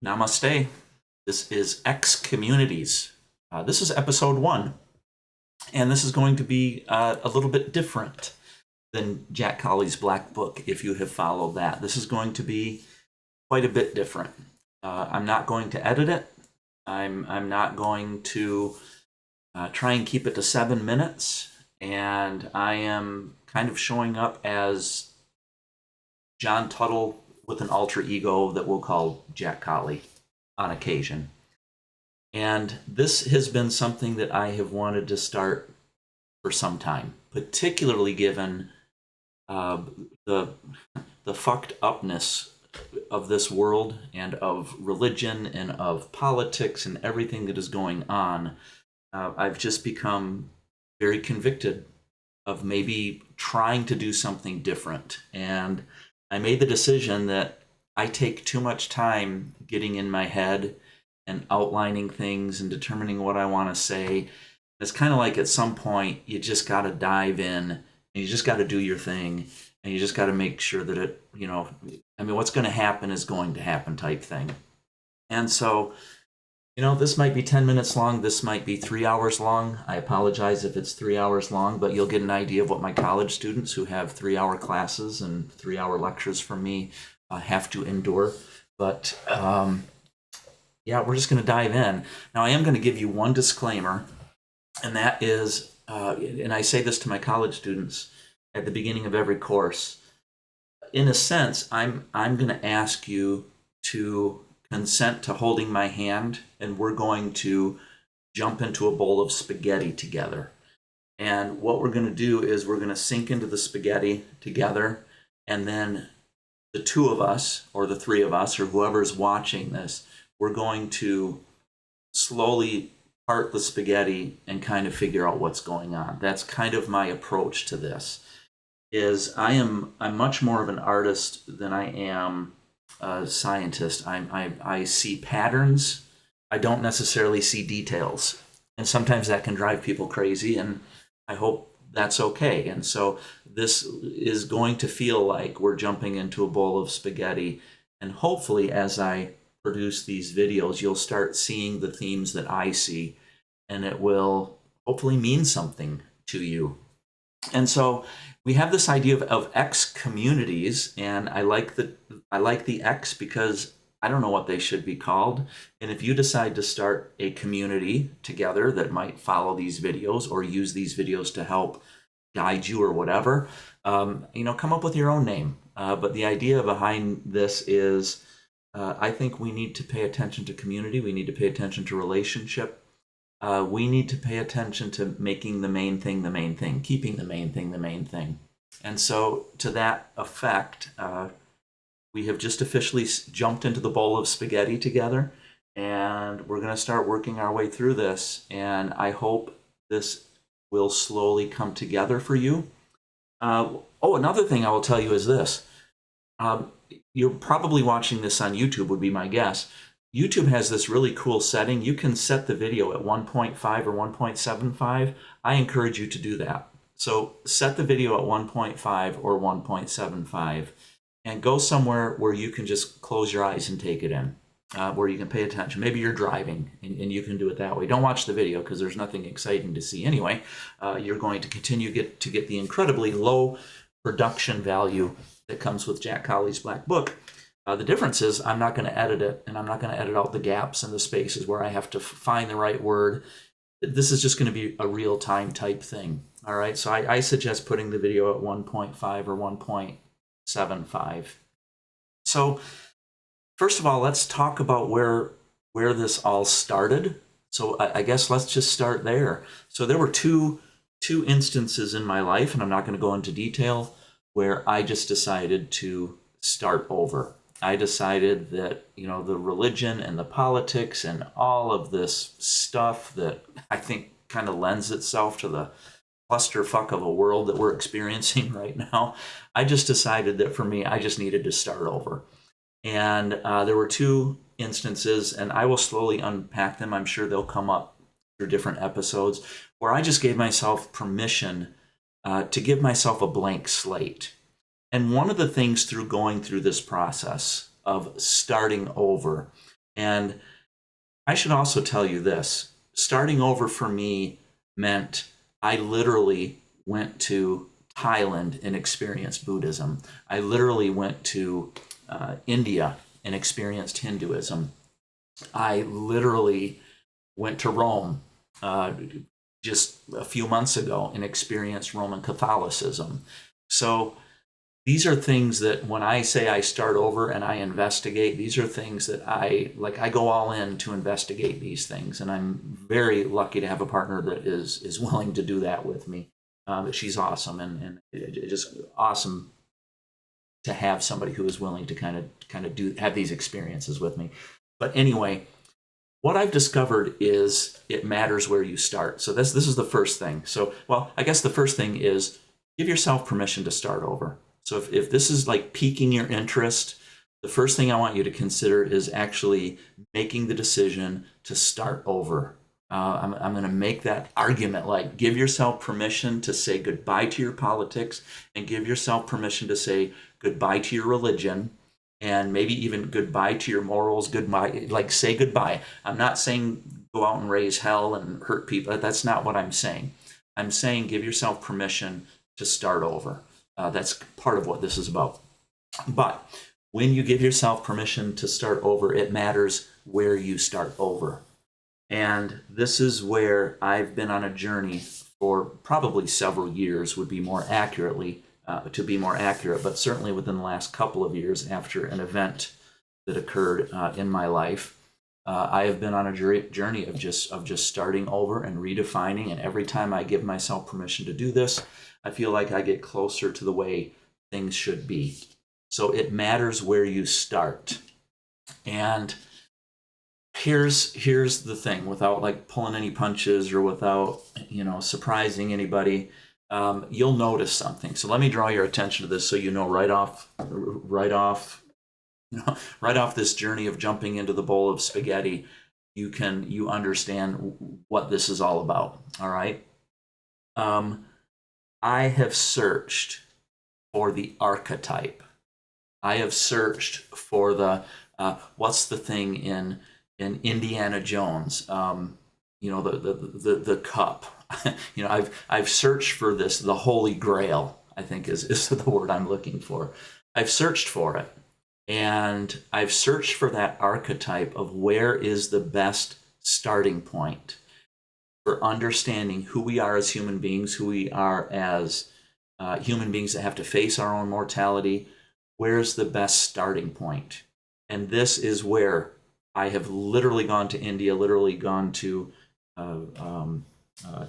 Namaste. This is X Communities. This is episode 1, and this is going to be a little bit different than Jack Colley's Black Book, if you have followed that. This is going to be quite a bit different. I'm not going to edit it. I'm not going to try and keep it to 7 minutes, and I am kind of showing up as John Tuttle with an alter ego that we'll call Jack Colley on occasion. And this has been something that I have wanted to start for some time, particularly given the fucked upness of this world and of religion and of politics and everything that is going on. I've just become very convicted of maybe trying to do something different. And I made the decision that I take too much time getting in my head and outlining things and determining what I want to say. It's kind of like at some point you just got to dive in and you just got to do your thing and you just got to make sure that it, what's going to happen is going to happen type thing. And so, this might be 10 minutes long. This might be 3 hours long. I apologize if it's 3 hours long, but you'll get an idea of what my college students who have 3-hour classes and 3-hour lectures from me have to endure. But we're just going to dive in. Now, I am going to give you one disclaimer, and that is, and I say this to my college students at the beginning of every course. In a sense, I'm going to ask you to consent to holding my hand, and we're going to jump into a bowl of spaghetti together. And what we're going to do is we're going to sink into the spaghetti together, and then the two of us, or the three of us, or whoever's watching this, we're going to slowly part the spaghetti and kind of figure out what's going on. That's kind of my approach to this. I'm much more of an artist than I am a scientist. I see patterns. I don't necessarily see details. And sometimes that can drive people crazy, and I hope that's okay. And so this is going to feel like we're jumping into a bowl of spaghetti. And hopefully, as I produce these videos, you'll start seeing the themes that I see, and it will hopefully mean something to you. And so we have this idea of X communities, and I like the X because I don't know what they should be called. And if you decide to start a community together that might follow these videos or use these videos to help guide you or whatever, come up with your own name. But the idea behind this is I think we need to pay attention to community. We need to pay attention to relationship. We need to pay attention to making the main thing the main thing, keeping the main thing the main thing. And so to that effect, we have just officially jumped into the bowl of spaghetti together, and we're going to start working our way through this. And I hope this will slowly come together for you. Another thing I will tell you is this. You're probably watching this on YouTube, would be my guess. YouTube has this really cool setting. You can set the video at 1.5 or 1.75. I encourage you to do that. So set the video at 1.5 or 1.75 and go somewhere where you can just close your eyes and take it in, where you can pay attention. Maybe you're driving and you can do it that way. Don't watch the video because there's nothing exciting to see anyway. You're going to continue to get the incredibly low production value that comes with Jack Colley's Black Book. The difference is I'm not going to edit it, and I'm not going to edit out the gaps and the spaces where I have to find the right word. This is just going to be a real-time type thing. All right, so I suggest putting the video at 1.5 or 1.75. So first of all, let's talk about where this all started. So I guess let's just start there. So there were two instances in my life, and I'm not going to go into detail, where I just decided to start over. I decided that, the religion and the politics and all of this stuff that I think kind of lends itself to the clusterfuck of a world that we're experiencing right now, I just decided that for me, I just needed to start over. And there were two instances, and I will slowly unpack them. I'm sure they'll come up through different episodes, where I just gave myself permission to give myself a blank slate. And one of the things through going through this process of starting over And I should also tell you this. Starting over for me meant I literally went to Thailand and experienced Buddhism. I literally went to India and experienced Hinduism. I literally went to Rome just a few months ago and experienced Roman Catholicism. So these are things that when I say I start over and I investigate, these are things that I go all in to investigate these things. And I'm very lucky to have a partner that is willing to do that with me. She's awesome, and it's just awesome to have somebody who is willing to kind of have these experiences with me. But anyway, what I've discovered is it matters where you start. So this is the first thing. So, well, I guess the first thing is give yourself permission to start over. So if this is like piquing your interest, the first thing I want you to consider is actually making the decision to start over. I'm going to make that argument, like give yourself permission to say goodbye to your politics and give yourself permission to say goodbye to your religion and maybe even goodbye to your morals, goodbye, like say goodbye. I'm not saying go out and raise hell and hurt people. That's not what I'm saying. I'm saying give yourself permission to start over. That's part of what this is about. But when you give yourself permission to start over, it matters where you start over. And this is where I've been on a journey for probably several years, would be more accurately, to be more accurate, but certainly within the last couple of years after an event that occurred in my life. I have been on a journey of just starting over and redefining, and every time I give myself permission to do this, I feel like I get closer to the way things should be. So it matters where you start. And here's the thing, without like pulling any punches or without surprising anybody, you'll notice something. So let me draw your attention to this so you know right off this journey of jumping into the bowl of spaghetti, you understand what this is all about. All right. I have searched for the archetype. I have searched for the what's the thing in Indiana Jones, the cup. I've searched for this, the Holy Grail, I think is the word I'm looking for. I've searched for it. And I've searched for that archetype of where is the best starting point for understanding who we are as human beings, who we are as human beings that have to face our own mortality. Where's the best starting point? And this is where I have literally gone to India, literally gone to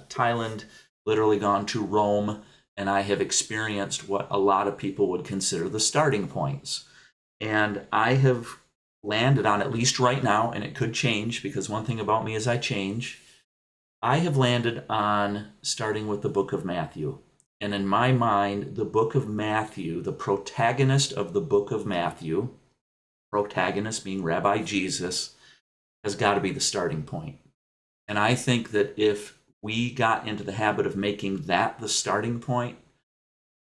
Thailand, literally gone to Rome, and I have experienced what a lot of people would consider the starting points. And I have landed on, at least right now, and it could change because one thing about me is I change, I have landed on starting with the book of Matthew. And in my mind, the book of Matthew, the protagonist of the book of Matthew, protagonist being Rabbi Jesus, has got to be the starting point. And I think that if we got into the habit of making that the starting point,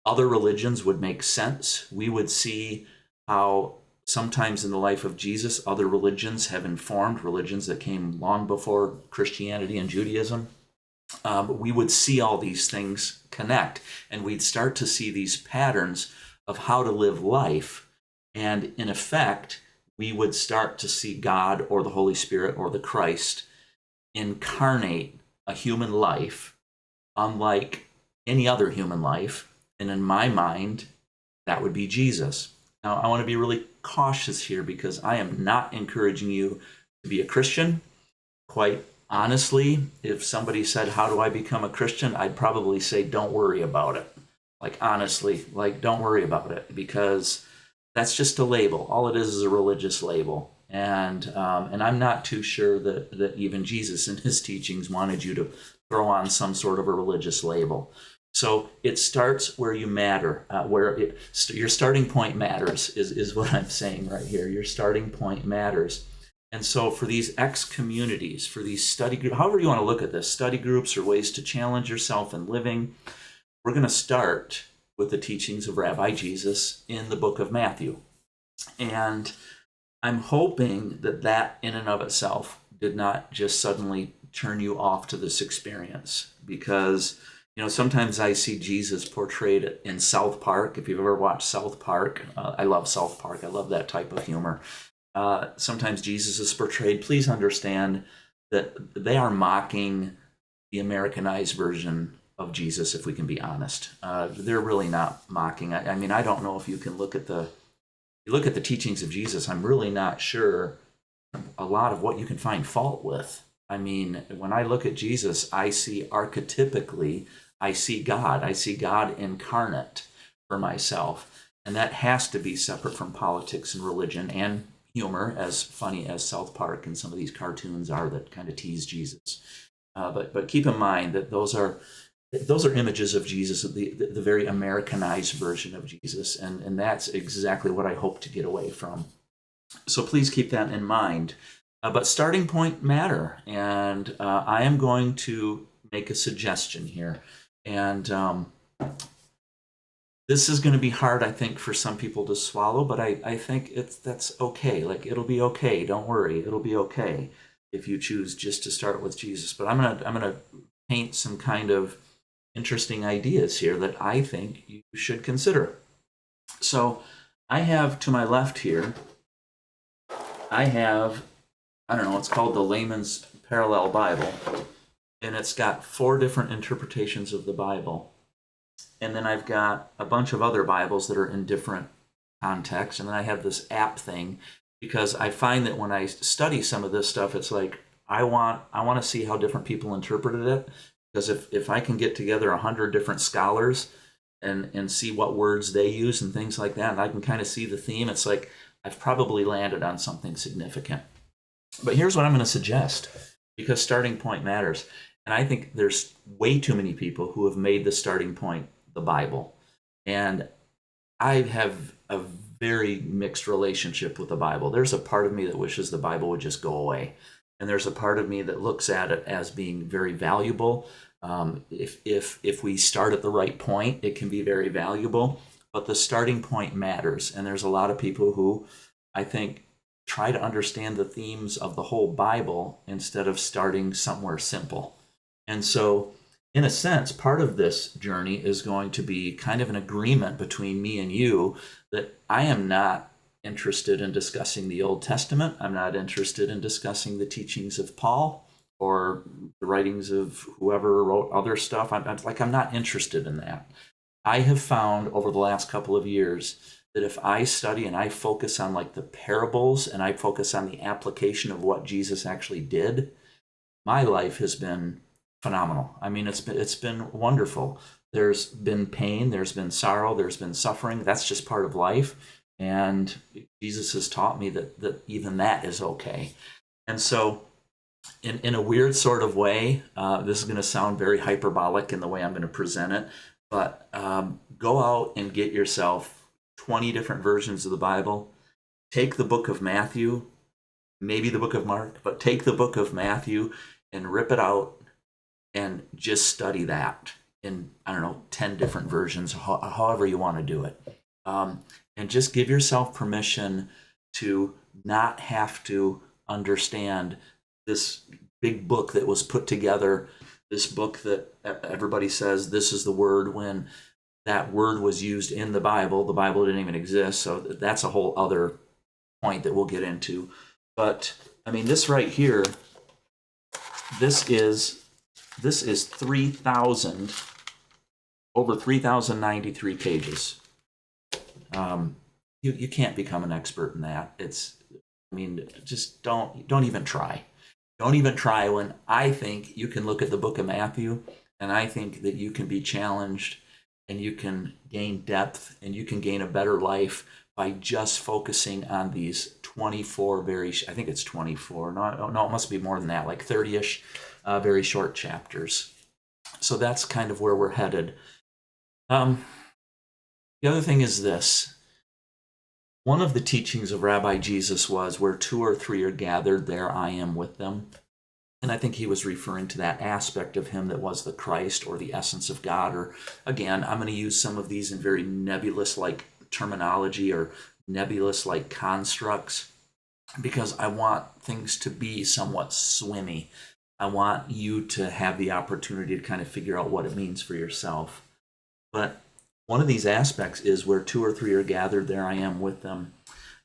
other religions would make sense. We would see how sometimes in the life of Jesus, other religions have informed religions that came long before Christianity and Judaism. We would see all these things connect, and we'd start to see these patterns of how to live life. And in effect, we would start to see God or the Holy Spirit or the Christ incarnate a human life unlike any other human life. And in my mind, that would be Jesus. Now, I want to be really cautious here because I am not encouraging you to be a Christian. Quite honestly, if somebody said, how do I become a Christian? I'd probably say, don't worry about it. Like, honestly, like, don't worry about it, because that's just a label. All it is a religious label. And I'm not too sure that even Jesus in his teachings wanted you to throw on some sort of a religious label. So it starts where you matter, your starting point matters is what I'm saying right here. Your starting point matters. And so for these X communities, for these study groups, however you want to look at this, study groups or ways to challenge yourself in living, we're going to start with the teachings of Rabbi Jesus in the book of Matthew. And I'm hoping that that in and of itself did not just suddenly turn you off to this experience, because sometimes I see Jesus portrayed in South Park. If you've ever watched South Park, I love South Park. I love that type of humor. Sometimes Jesus is portrayed. Please understand that they are mocking the Americanized version of Jesus, if we can be honest. They're really not mocking. I mean, I don't know if you can look at the teachings of Jesus. I'm really not sure a lot of what you can find fault with. I mean, when I look at Jesus, I see archetypically, I see God incarnate for myself. And that has to be separate from politics and religion and humor, as funny as South Park and some of these cartoons are that kind of tease Jesus. But keep in mind that those are images of Jesus, the very Americanized version of Jesus, and that's exactly what I hope to get away from. So please keep that in mind. But starting point matter, and I am going to make a suggestion here, and this is going to be hard, I think, for some people to swallow, but I think that's okay. Like, it'll be okay. Don't worry, it'll be okay if you choose just to start with Jesus. But I'm gonna paint some kind of interesting ideas here that I think you should consider. So I have to my left here, I don't know, it's called the Layman's Parallel Bible, and it's got 4 different interpretations of the Bible. And then I've got a bunch of other Bibles that are in different contexts, and then I have this app thing, because I find that when I study some of this stuff, it's like I want to see how different people interpreted it, because if I can get together 100 different scholars and see what words they use and things like that, and I can kind of see the theme, it's like I've probably landed on something significant. But here's what I'm going to suggest, because starting point matters. And I think there's way too many people who have made the starting point the Bible. And I have a very mixed relationship with the Bible. There's a part of me that wishes the Bible would just go away. And there's a part of me that looks at it as being very valuable. If we start at the right point, it can be very valuable. But the starting point matters. And there's a lot of people who, I think, try to understand the themes of the whole Bible instead of starting somewhere simple. And so, in a sense, part of this journey is going to be kind of an agreement between me and you that I am not interested in discussing the Old Testament. I'm not interested in discussing the teachings of Paul or the writings of whoever wrote other stuff. I'm not interested in that. I have found over the last couple of years that if I study and I focus on like the parables and I focus on the application of what Jesus actually did, my life has been phenomenal. I mean, it's been wonderful. There's been pain, there's been sorrow, there's been suffering. That's just part of life. And Jesus has taught me that even that is okay. And so in a weird sort of way, this is going to sound very hyperbolic in the way I'm going to present it, but go out and get yourself 20 different versions of the Bible. Take the book of Matthew, maybe the book of Mark, but take the book of Matthew and rip it out and just study that in, 10 different versions, however you want to do it. And just give yourself permission to not have to understand this big book that was put together, this book that everybody says this is the word, when that word was used in the Bible. The Bible didn't even exist, so that's a whole other point that we'll get into. But I mean, this right here, this is 3,000, over 3,093 pages. You can't become an expert in that. Just don't even try. Don't even try when I think you can look at the book of Matthew, and I think that you can be challenged and you can gain depth and you can gain a better life by just focusing on these 24 I think it's 24. No, it must be more than that, like 30-ish very short chapters. So that's kind of where we're headed. The other thing is this. One of the teachings of Rabbi Jesus was, where 2 or 3 are gathered, there I am with them. And I think he was referring to that aspect of him that was the Christ or the essence of God. Or again, I'm going to use some of these in very nebulous-like terminology or nebulous-like constructs. because I want things to be somewhat swimmy. I want you to have the opportunity to kind of figure out what it means for yourself. But one of these aspects is where two or three are gathered, there I am with them.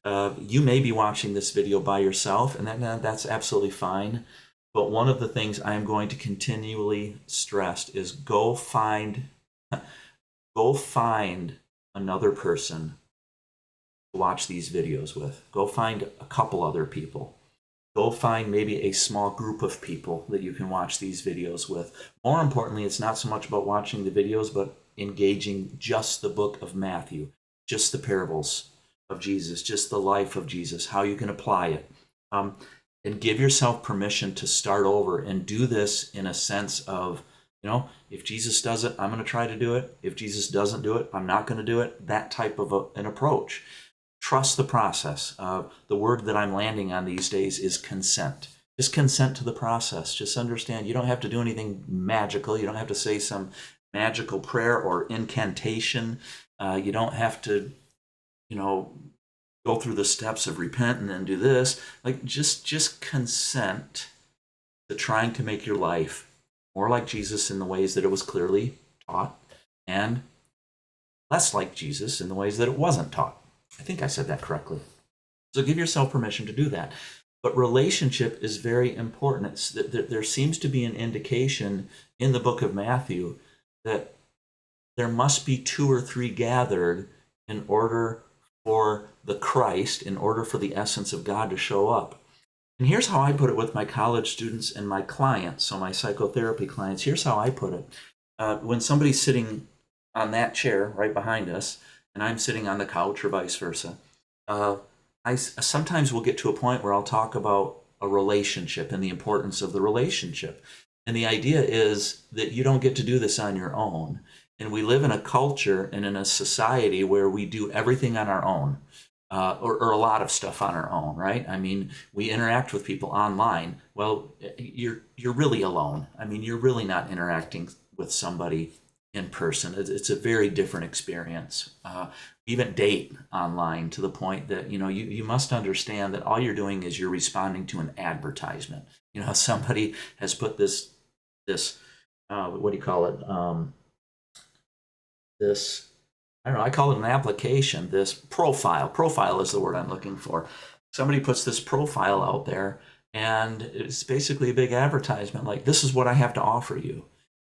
You may be watching this video by yourself, and that's absolutely fine. But one of the things I'm going to continually stress is go find another person to watch these videos with. Go find a couple other people. Go find maybe a small group of people that you can watch these videos with. More importantly, it's not so much about watching the videos, but engaging just the book of Matthew, just the parables of Jesus, just the life of Jesus, how you can apply it. And give yourself permission to start over and do this in a sense of, if Jesus does it, I'm going to try to do it. If Jesus doesn't do it, I'm not going to do it. That type of an approach. Trust the process. The word that I'm landing on these days is consent. Just consent to the process. Just understand you don't have to do anything magical. You don't have to say some magical prayer or incantation. You don't have to, go through the steps of repent and then do this. Like just consent to trying to make your life more like Jesus in the ways that it was clearly taught, and less like Jesus in the ways that it wasn't taught. I think I said that correctly. So give yourself permission to do that. But relationship is very important. There seems to be an indication in the book of Matthew that there must be two or three gathered in order for the Christ, in order for the essence of God to show up. And here's how I put it with my college students and my clients, so my psychotherapy clients. Here's how I put it. When somebody's sitting on that chair right behind us, and I'm sitting on the couch or vice versa, I sometimes will get to a point where I'll talk about a relationship and the importance of the relationship. And the idea is that you don't get to do this on your own. And we live in a culture and in a society where we do everything on our own, or a lot of stuff on our own, right? I mean, we interact with people online. Well, you're really alone. I mean, you're really not interacting with somebody in person. It's a very different experience. Even date online, to the point that you must understand that all you're doing is you're responding to an advertisement. Somebody has put this what do you call it? This, I don't know, I call it an application. This profile is the word I'm looking for. Somebody puts this profile out there, and it's basically a big advertisement, like, this is what I have to offer you.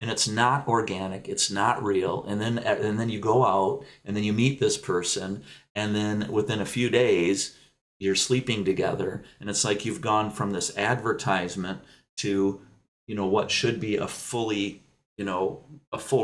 And it's not organic, it's not real. And then you go out, and then you meet this person, and then within a few days you're sleeping together, and it's like you've gone from this advertisement to what should be a full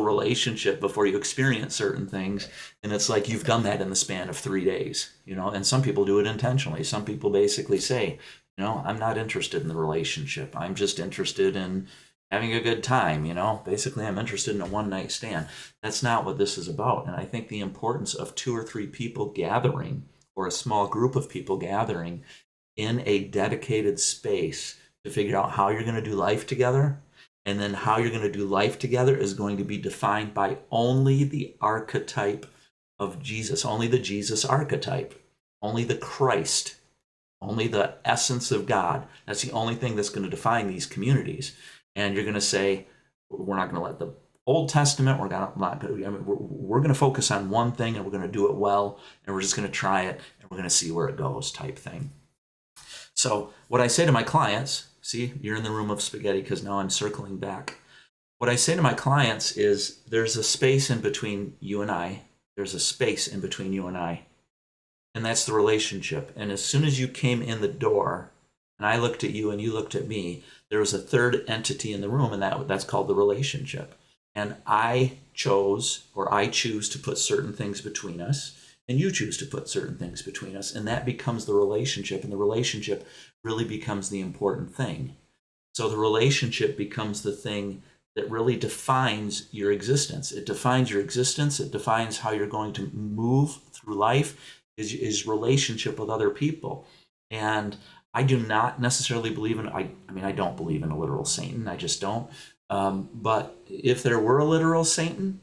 relationship before you experience certain things. And it's like you've done that in the span of 3 days. And some people do it intentionally. Some people basically say, I'm not interested in the relationship, I'm just interested in having a good time. Basically, I'm interested in a one-night stand. That's not what this is about. And I think the importance of 2 or 3 people gathering, or a small group of people gathering in a dedicated space to figure out how you're going to do life together. And then how you're going to do life together is going to be defined by only the archetype of Jesus, only the Jesus archetype, only the Christ, only the essence of God. That's the only thing that's going to define these communities. And you're going to say, we're not going to let the Old Testament, we're going to focus on one thing, and we're going to do it well, and we're just going to try it, and we're going to see where it goes, type thing. So what I say to my clients, see, you're in the room of spaghetti because now I'm circling back. What I say to my clients is, there's a space in between you and I. There's a space in between you and I. And that's the relationship. And as soon as you came in the door, and I looked at you and you looked at me, there was a third entity in the room, and that's called the relationship. And I choose to put certain things between us, and you choose to put certain things between us, and that becomes the relationship, and the relationship really becomes the important thing. So the relationship becomes the thing that really defines your existence. It defines your existence. It defines how you're going to move through life, is relationship with other people. And I do not necessarily believe in, I don't believe in a literal Satan. I just don't. But if there were a literal Satan,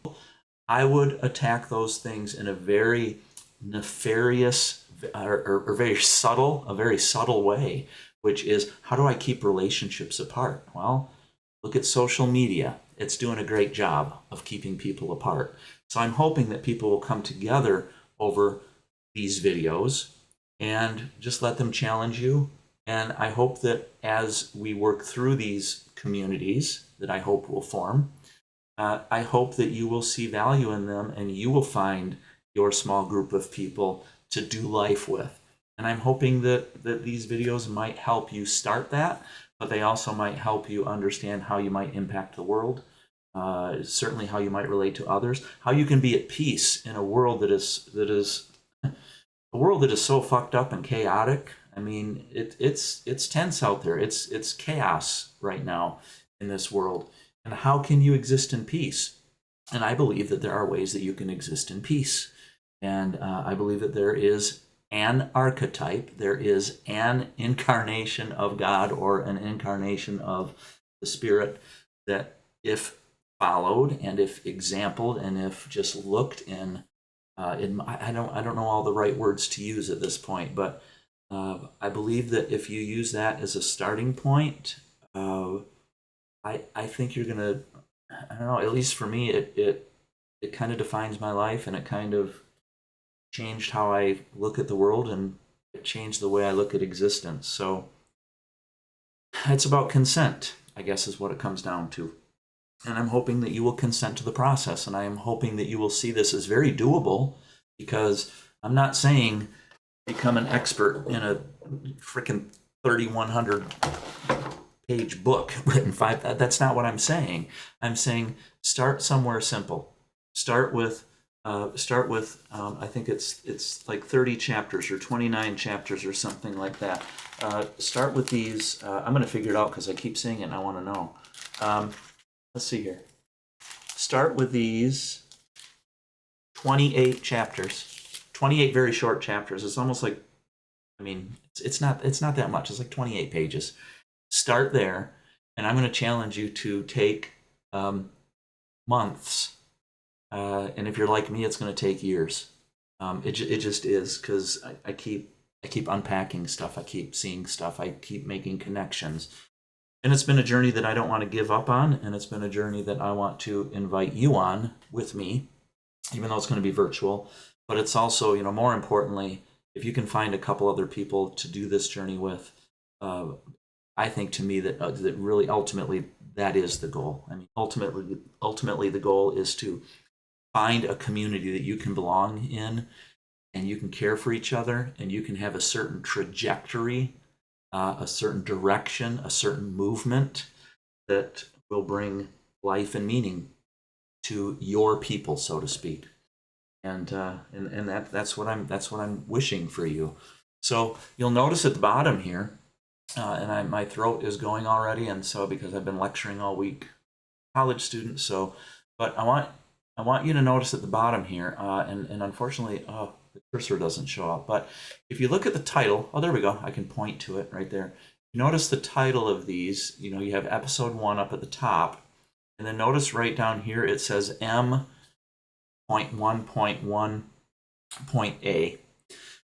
I would attack those things in a very nefarious or very subtle, a very subtle way, which is, how do I keep relationships apart? Well, look at social media. It's doing a great job of keeping people apart. So I'm hoping that people will come together over these videos and just let them challenge you. And I hope that as we work through these communities that I hope will form, I hope that you will see value in them and you will find your small group of people to do life with. And I'm hoping that these videos might help you start that, but they also might help you understand how you might impact the world, certainly how you might relate to others, how you can be at peace in a world that is a world that is so fucked up and chaotic. I mean, it's tense out there. It's chaos right now in this world. And how can you exist in peace? And I believe that there are ways that you can exist in peace. And I believe that there is an archetype, there is an incarnation of God or an incarnation of the Spirit that, if followed and if exampled and if just looked in I don't know all the right words to use at this point, but I believe that if you use that as a starting point, I think you're gonna, I don't know, at least for me, it kind of defines my life, and it kind of changed how I look at the world, and it changed the way I look at existence. So it's about consent, I guess, is what it comes down to. And I'm hoping that you will consent to the process, and I am hoping that you will see this as very doable, because I'm not saying become an expert in a freaking 3,100 page book written that's not what I'm saying. I'm saying start somewhere simple. Start with I think it's like 30 chapters or 29 chapters or something like that. Start with these. I'm going to figure it out because I keep saying it and I want to know. Let's see here. Start with these 28 chapters, 28 very short chapters. It's almost like, I mean, it's not that much. It's like 28 pages. Start there, and I'm going to challenge you to take months. And if you're like me, it's going to take years. It just is, because I keep unpacking stuff. I keep seeing stuff. I keep making connections. And it's been a journey that I don't want to give up on, and it's been a journey that I want to invite you on with me, even though it's going to be virtual. But it's also, more importantly, if you can find a couple other people to do this journey with, I think, to me, that really ultimately that is the goal. I mean, ultimately the goal is to find a community that you can belong in, and you can care for each other, and you can have a certain trajectory, a certain direction, a certain movement that will bring life and meaning to your people, so to speak. And that's what I'm wishing for you. So you'll notice at the bottom here, and my throat is going already, and so because I've been lecturing all week, college students. So, but I want you to notice at the bottom here, and unfortunately, the cursor doesn't show up. But if you look at the title, oh, there we go. I can point to it right there. You notice the title of these. You have episode 1 up at the top, and then notice right down here it says M.1.1.A.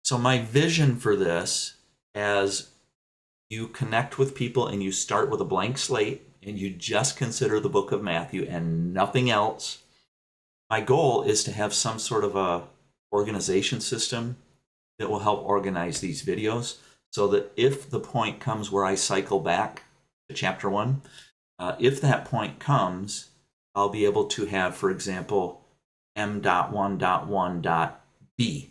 So my vision for this, as you connect with people and you start with a blank slate and you just consider the book of Matthew and nothing else, my goal is to have some sort of a organization system that will help organize these videos, so that if the point comes where I cycle back to chapter 1, if that point comes, I'll be able to have, for example, M.1.1.B.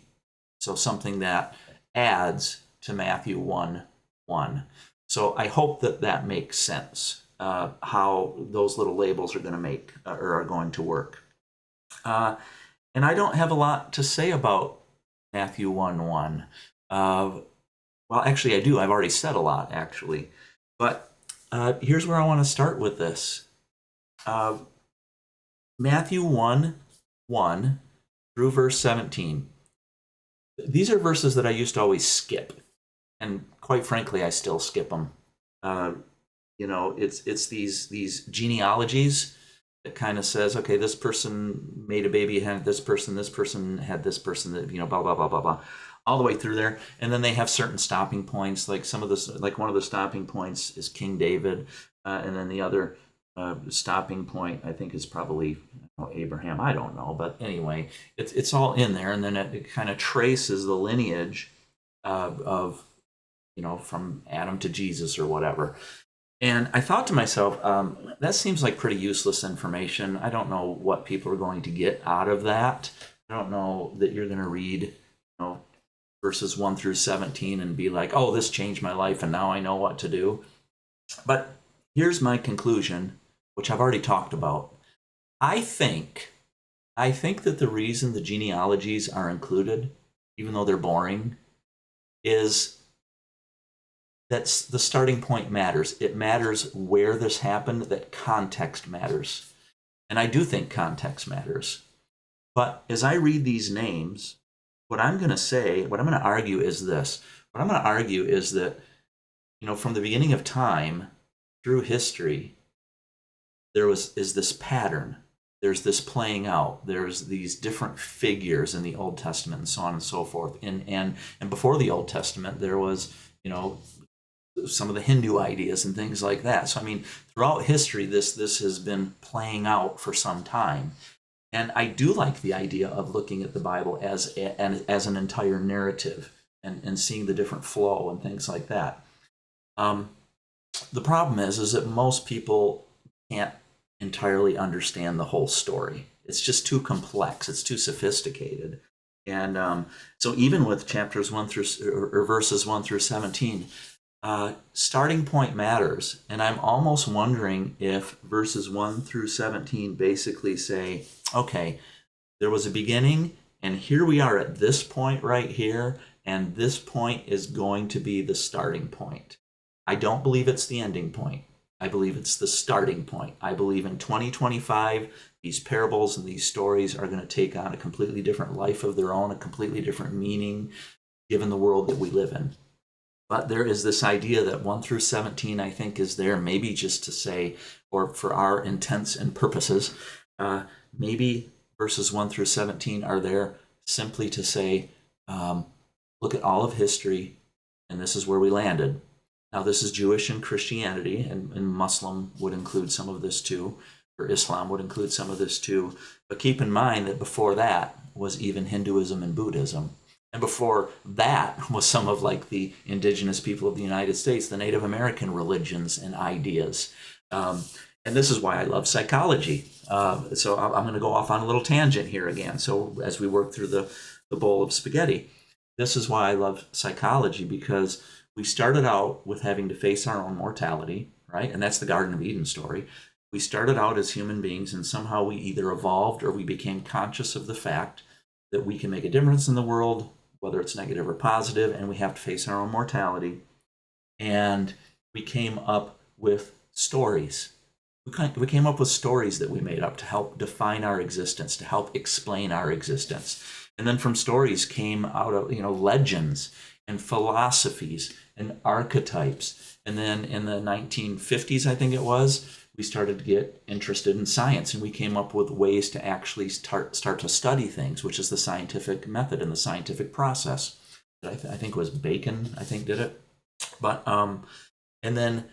So something that adds to Matthew 1:1. So I hope that makes sense, how those little labels are going to work. And I don't have a lot to say about Matthew 1:1. Well, actually, I do. I've already said a lot, actually. But here's where I want to start with this. Matthew 1:1 through verse 17. These are verses that I used to always skip. And quite frankly, I still skip them. It's these genealogies that kind of says, okay, this person made a baby, had this person had this person, that, blah, blah, blah, blah, blah, all the way through there. And then they have certain stopping points, like like one of the stopping points is King David, and then the other stopping point, I think, is probably Abraham. I don't know, but anyway, it's all in there, and then it kind of traces the lineage of from Adam to Jesus or whatever. And I thought to myself, that seems like pretty useless information. I don't know what people are going to get out of that. I don't know that you're going to read, verses 1 through 17 and be like, oh, this changed my life and now I know what to do. But here's my conclusion, which I've already talked about. I think that the reason the genealogies are included, even though they're boring, is that's the starting point matters. It matters where this happened, that context matters. And I do think context matters. But as I read these names, what I'm going to argue is this. What I'm going to argue is that, from the beginning of time through history, is this pattern. There's this playing out. There's these different figures in the Old Testament and so on and so forth. And before the Old Testament, there was, some of the Hindu ideas and things like that. So, throughout history, this has been playing out for some time. And I do like the idea of looking at the Bible as an entire narrative and seeing the different flow and things like that. The problem is that most people can't entirely understand the whole story. It's just too complex. It's too sophisticated. And so even with chapters 1 through, or verses 1 through 17, starting point matters. And I'm almost wondering if verses 1 through 17 basically say, okay, there was a beginning, and here we are at this point right here, and this point is going to be the starting point. I don't believe it's the ending point. I believe it's the starting point. I believe in 2025, these parables and these stories are going to take on a completely different life of their own, a completely different meaning, given the world that we live in. But there is this idea that 1 through 17, I think, is there maybe just to say, or for our intents and purposes, maybe verses 1 through 17 are there simply to say, look at all of history, and this is where we landed. Now, this is Jewish and Christianity, and Muslim would include some of this too, or Islam would include some of this too. But keep in mind that before that was even Hinduism and Buddhism. And before that was some of like the indigenous people of the United States, the Native American religions and ideas. And this is why I love psychology. So I'm going to go off on a little tangent here again. So as we work through the bowl of spaghetti, this is why I love psychology, because we started out with having to face our own mortality, right? And that's the Garden of Eden story. We started out as human beings, and somehow we either evolved or we became conscious of the fact that we can make a difference in the world, whether it's negative or positive, and we have to face our own mortality. And we came up with stories. We came up with stories that we made up to help define our existence, to help explain our existence. And then from stories came out of, legends and philosophies and archetypes. And then in the 1950s, I think it was, we started to get interested in science, and we came up with ways to actually start to study things, which is the scientific method and the scientific process. I think it was Bacon, did it. But and then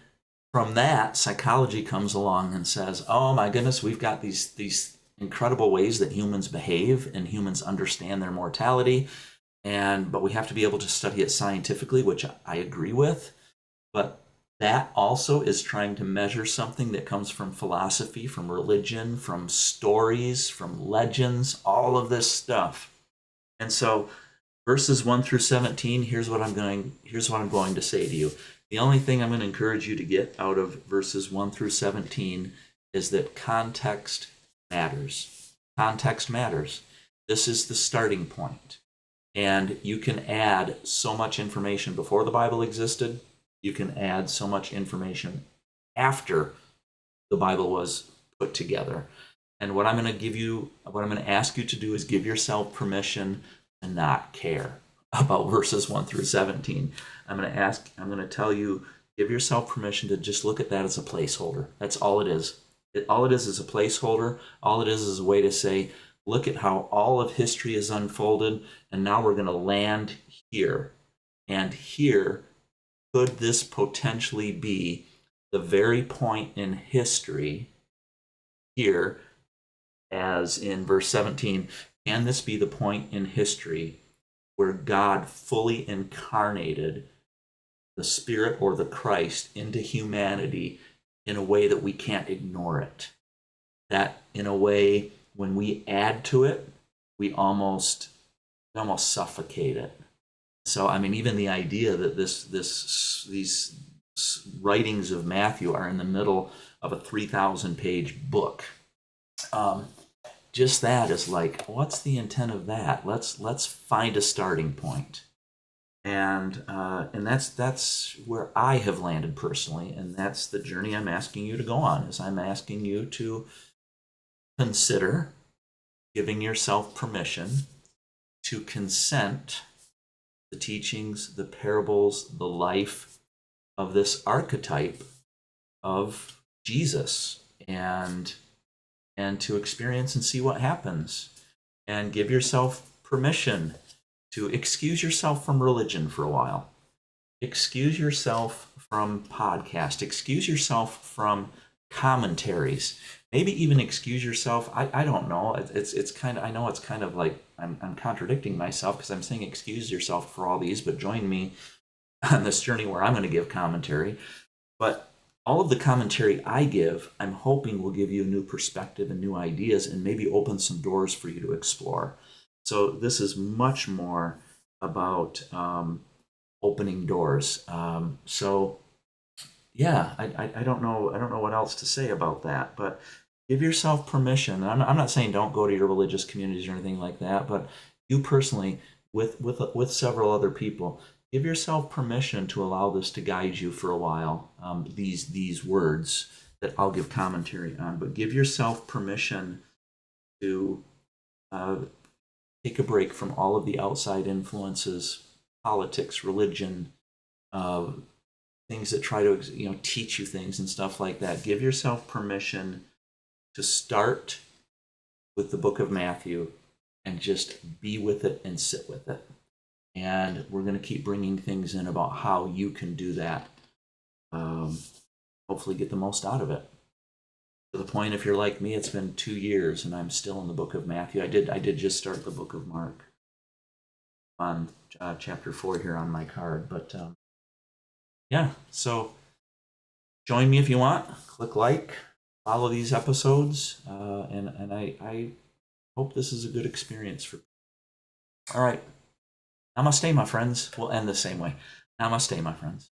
from that, psychology comes along and says, oh my goodness, we've got these incredible ways that humans behave and humans understand their mortality, but we have to be able to study it scientifically, which I agree with. But that also is trying to measure something that comes from philosophy, from religion, from stories, from legends, all of this stuff. And so verses 1 through 17, here's what I'm going to say to you. The only thing I'm going to encourage you to get out of verses 1 through 17 is that context matters. Context matters. This is the starting point. And you can add so much information before the Bible existed. You can add so much information after the Bible was put together. And what I'm going to ask you to do is give yourself permission to not care about verses 1 through 17. I'm going to tell you, give yourself permission to just look at that as a placeholder. That's all it is. All it is a placeholder. All it is a way to say, look at how all of history is unfolded, and now we're going to land here. And here, could this potentially be the very point in history here, as in verse 17, can this be the point in history where God fully incarnated the Spirit or the Christ into humanity in a way that we can't ignore it? That in a way, when we add to it, we almost suffocate it. So, I mean, even the idea that these writings of Matthew are in the middle of a 3,000-page book, just that is like, what's the intent of that? Let's find a starting point. And that's where I have landed personally, and that's the journey I'm asking you to go on. Is I'm asking you to consider giving yourself permission to consent the teachings, the parables, the life of this archetype of Jesus, and to experience and see what happens, and give yourself permission to excuse yourself from religion for a while. Excuse yourself from podcast. Excuse yourself from commentaries. Maybe even excuse yourself. I don't know. It's kind of, I know it's kind of like I'm contradicting myself because I'm saying excuse yourself for all these, but join me on this journey where I'm going to give commentary. But all of the commentary I give, I'm hoping will give you a new perspective and new ideas, and maybe open some doors for you to explore. So this is much more about opening doors. So yeah, I don't know what else to say about that, but give yourself permission. And I'm not saying don't go to your religious communities or anything like that, but you personally, with several other people, give yourself permission to allow this to guide you for a while. These words that I'll give commentary on, but give yourself permission to take a break from all of the outside influences, politics, religion, things that try to teach you things and stuff like that. Give yourself permission to start with the book of Matthew and just be with it and sit with it. And we're going to keep bringing things in about how you can do that. Hopefully get the most out of it. To the point, if you're like me, it's been 2 years and I'm still in the book of Matthew. I did just start the book of Mark on chapter 4 here on my card. But yeah, so join me if you want. Click like, follow these episodes, and I hope this is a good experience for you. All right. Namaste, my friends. We'll end the same way. Namaste, my friends.